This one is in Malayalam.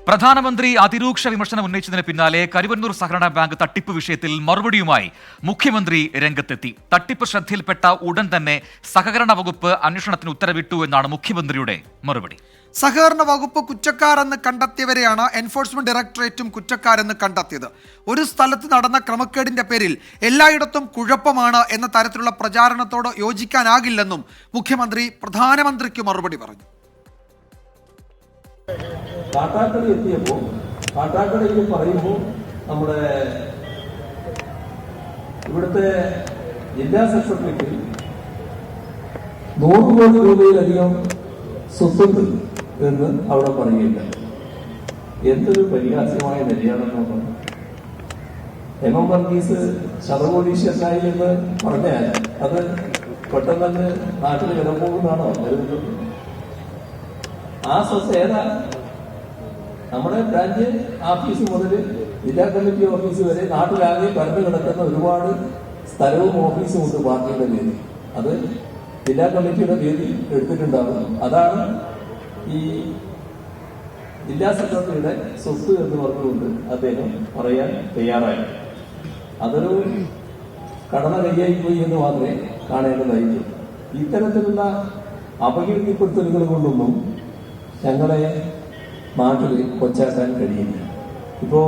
പ്രധാനമന്ത്രി അതിരൂക്ഷ വിമർശനം ഉന്നയിച്ചതിന് പിന്നാലെ കരുവന്നൂർ സഹകരണ ബാങ്ക് തട്ടിപ്പ് വിഷയത്തിൽ മറുപടിയുമായി മുഖ്യമന്ത്രി രംഗത്തെത്തി. തട്ടിപ്പ് ശ്രദ്ധയിൽപ്പെട്ട ഉടൻ തന്നെ സഹകരണ വകുപ്പ് അന്വേഷണത്തിന് ഉത്തരവിട്ടു എന്നാണ് മുഖ്യമന്ത്രിയുടെ മറുപടി. സഹകരണ വകുപ്പ് കുറ്റക്കാരെന്ന് കണ്ടെത്തിയവരെയാണ് എൻഫോഴ്സ്മെന്റ് ഡയറക്ടറേറ്റും കുറ്റക്കാരെന്ന് കണ്ടെത്തിയത്. ഒരു സ്ഥലത്ത് നടന്ന ക്രമക്കേടിന്റെ പേരിൽ എല്ലായിടത്തും കുഴപ്പമാണ് എന്ന തരത്തിലുള്ള പ്രചാരണത്തോട് യോജിക്കാനാകില്ലെന്നും മുഖ്യമന്ത്രി പ്രധാനമന്ത്രിക്ക് മറുപടി പറഞ്ഞു. കാട്ടാക്കട എത്തിയപ്പോൾ കാട്ടാക്കടയിൽ പറയുമ്പോൾ നമ്മുടെ ഇവിടുത്തെ ജില്ലാ സെക്രട്ടറിക്ക് 100 കോടി രൂപയിലധികം സ്വത്തുണ്ട് എന്ന് അവിടെ പറയുകയില്ല. എന്തൊരു പരിഹാസ്യമായ നിലയാണെന്ന് എം വർഗീസ് ശതകോടീശ്വരനായി എന്ന് പറഞ്ഞാൽ അത് പെട്ടെന്ന് തന്നെ നാട്ടിൽ ഇടപോകുന്നതാണോ കരുതുന്നത്? ആ സ്വത്ത് ഏതാ? നമ്മുടെ ബ്രാഞ്ച് ഓഫീസ് മുതൽ ജില്ലാ കമ്മിറ്റി ഓഫീസ് വരെ നാട്ടിലാകെ പരന്നു കിടക്കുന്ന ഒരുപാട് സ്ഥലവും ഓഫീസും ഉണ്ട് പാർട്ടിയുടെ പേരിൽ. അത് ജില്ലാ കമ്മിറ്റിയുടെ പേരിൽ എടുത്തിട്ടുണ്ടാകും. അതാണ് ഈ ജില്ലാ സെക്രട്ടറിയുടെ സ്വത്ത് എന്ന് പറഞ്ഞുകൊണ്ട് അദ്ദേഹം പറയാൻ തയ്യാറായി. അതൊരു കടന്ന കൈയായിപ്പോയി എന്ന് മാത്രമേ കാണേണ്ടതായിട്ടുള്ളൂ. ഇത്തരത്തിലുള്ള അപകീർത്തിപ്പെടുത്തലുകൾ കൊണ്ടൊന്നും ഞങ്ങളെ നാട്ടിൽ കൊച്ചാക്കാൻ കഴിയില്ല. ഇപ്പോ